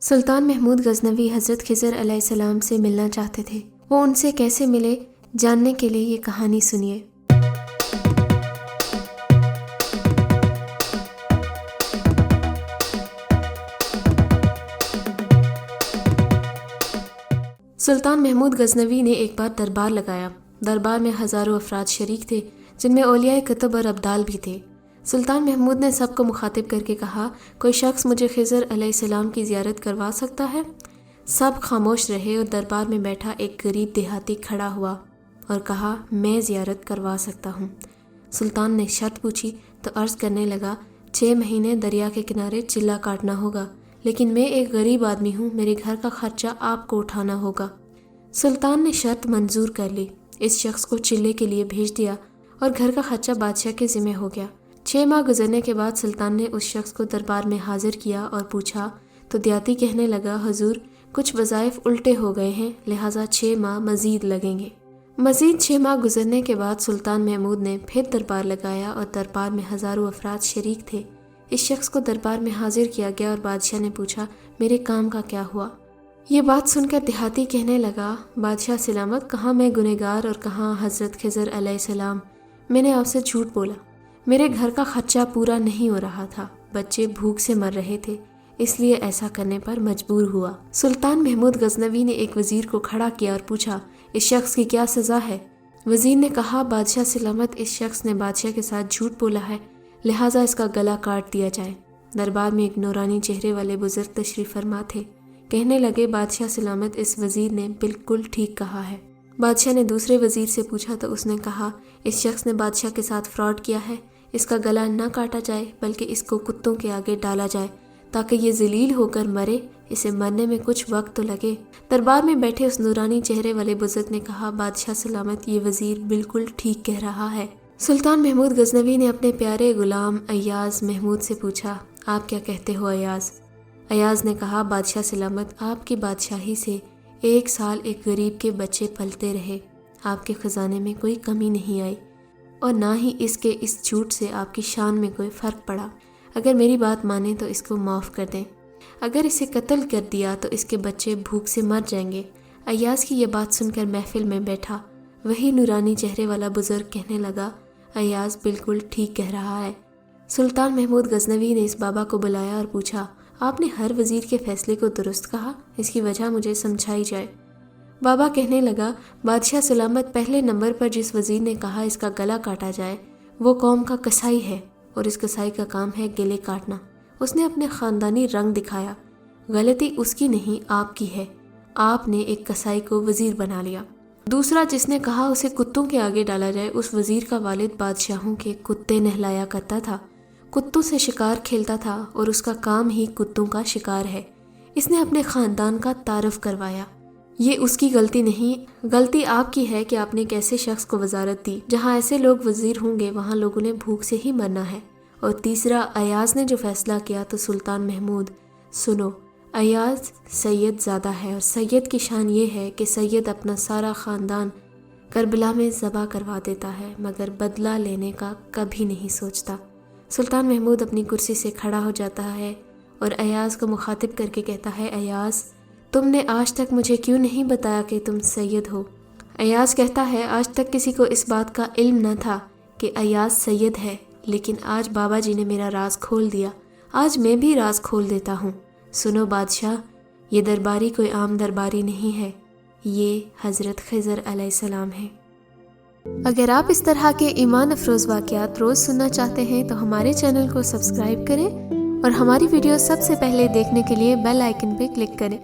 سلطان محمود غزنوی حضرت خضر علیہ السلام سے ملنا چاہتے تھے۔ وہ ان سے کیسے ملے، جاننے کے لیے یہ کہانی سنیے۔ سلطان محمود غزنوی نے ایک بار دربار لگایا۔ دربار میں ہزاروں افراد شریک تھے، جن میں اولیاء کتب اور ابدال بھی تھے۔ سلطان محمود نے سب کو مخاطب کر کے کہا، کوئی شخص مجھے خضر علیہ السلام کی زیارت کروا سکتا ہے؟ سب خاموش رہے اور دربار میں بیٹھا ایک غریب دیہاتی کھڑا ہوا اور کہا، میں زیارت کروا سکتا ہوں۔ سلطان نے شرط پوچھی تو عرض کرنے لگا، 6 مہینے دریا کے کنارے چلہ کاٹنا ہوگا، لیکن میں ایک غریب آدمی ہوں، میرے گھر کا خرچہ آپ کو اٹھانا ہوگا۔ سلطان نے شرط منظور کر لی، اس شخص کو چلے کے لیے بھیج دیا اور گھر کا خرچہ بادشاہ کے ذمہ ہو گیا۔ 6 ماہ گزرنے کے بعد سلطان نے اس شخص کو دربار میں حاضر کیا اور پوچھا تو دیہاتی کہنے لگا، حضور کچھ وظائف الٹے ہو گئے ہیں، لہٰذا 6 ماہ مزید لگیں گے۔ مزید 6 ماہ گزرنے کے بعد سلطان محمود نے پھر دربار لگایا اور دربار میں ہزاروں افراد شریک تھے۔ اس شخص کو دربار میں حاضر کیا گیا اور بادشاہ نے پوچھا، میرے کام کا کیا ہوا؟ یہ بات سن کر دیہاتی کہنے لگا، بادشاہ سلامت، کہاں میں گنہگار اور کہاں حضرت خضر علیہ السلام، میں نے آپ سے جھوٹ بولا، میرے گھر کا خرچہ پورا نہیں ہو رہا تھا، بچے بھوک سے مر رہے تھے، اس لیے ایسا کرنے پر مجبور ہوا۔ سلطان محمود غزنوی نے ایک وزیر کو کھڑا کیا اور پوچھا، اس شخص کی کیا سزا ہے؟ وزیر نے کہا، بادشاہ سلامت، اس شخص نے بادشاہ کے ساتھ جھوٹ بولا ہے، لہٰذا اس کا گلا کاٹ دیا جائے۔ دربار میں ایک نورانی چہرے والے بزرگ تشریف فرما تھے، کہنے لگے، بادشاہ سلامت، اس وزیر نے بالکل ٹھیک کہا ہے۔ بادشاہ نے دوسرے وزیر سے پوچھا تو اس نے کہا، اس شخص نے بادشاہ کے ساتھ فراڈ کیا ہے، اس کا گلا نہ کاٹا جائے بلکہ اس کو کتوں کے آگے ڈالا جائے تاکہ یہ ذلیل ہو کر مرے، اسے مرنے میں کچھ وقت تو لگے۔ دربار میں بیٹھے اس نورانی چہرے والے بزرگ نے کہا، بادشاہ سلامت، یہ وزیر بالکل ٹھیک کہہ رہا ہے۔ سلطان محمود غزنوی نے اپنے پیارے غلام ایاز محمود سے پوچھا، آپ کیا کہتے ہو ایاز؟ ایاز نے کہا، بادشاہ سلامت، آپ کی بادشاہی سے 1 سال ایک غریب کے بچے پلتے رہے، آپ کے خزانے میں کوئی کمی نہیں آئی اور نہ ہی اس کے اس جھوٹ سے آپ کی شان میں کوئی فرق پڑا۔ اگر میری بات مانیں تو اس کو معاف کر دیں، اگر اسے قتل کر دیا تو اس کے بچے بھوک سے مر جائیں گے۔ ایاز کی یہ بات سن کر محفل میں بیٹھا وہی نورانی چہرے والا بزرگ کہنے لگا، ایاز بالکل ٹھیک کہہ رہا ہے۔ سلطان محمود غزنوی نے اس بابا کو بلایا اور پوچھا، آپ نے ہر وزیر کے فیصلے کو درست کہا، اس کی وجہ مجھے سمجھائی جائے۔ بابا کہنے لگا، بادشاہ سلامت، پہلے نمبر پر جس وزیر نے کہا اس کا گلا کاٹا جائے وہ قوم کا کسائی ہے اور اس کسائی کا کام ہے گلے کاٹنا۔ اس نے اپنے خاندانی رنگ دکھایا، غلطی اس کی نہیں آپ کی ہے، آپ نے ایک کسائی کو وزیر بنا لیا۔ دوسرا جس نے کہا اسے کتوں کے آگے ڈالا جائے، اس وزیر کا والد بادشاہوں کے کتے نہلایا کرتا تھا، کتوں سے شکار کھیلتا تھا اور اس کا کام ہی کتوں کا شکار ہے، اس نے اپنے خاندان کا تعارف کروایا۔ یہ اس کی غلطی نہیں، غلطی آپ کی ہے کہ آپ نے ایک ایسے شخص کو وزارت دی، جہاں ایسے لوگ وزیر ہوں گے وہاں لوگوں نے بھوک سے ہی مرنا ہے۔ اور تیسرا، ایاز نے جو فیصلہ کیا تو سلطان محمود، سنو، ایاز سید زادہ ہے اور سید کی شان یہ ہے کہ سید اپنا سارا خاندان کربلا میں ذبح کروا دیتا ہے مگر بدلہ لینے کا کبھی نہیں سوچتا۔ سلطان محمود اپنی کرسی سے کھڑا ہو جاتا ہے اور ایاز کو مخاطب کر کے کہتا ہے، ایاز، تم نے آج تک مجھے کیوں نہیں بتایا کہ تم سید ہو؟ ایاز کہتا ہے، آج تک کسی کو اس بات کا علم نہ تھا کہ ایاز سید ہے، لیکن آج بابا جی نے میرا راز کھول دیا، آج میں بھی راز کھول دیتا ہوں۔ سنو بادشاہ، یہ درباری کوئی عام درباری نہیں ہے، یہ حضرت خضر علیہ السلام ہے۔ اگر آپ اس طرح کے ایمان افروز واقعات روز سننا چاہتے ہیں تو ہمارے چینل کو سبسکرائب کریں اور ہماری ویڈیو سب سے پہلے دیکھنے کے لیے بیل آئیکن پہ کلک کریں۔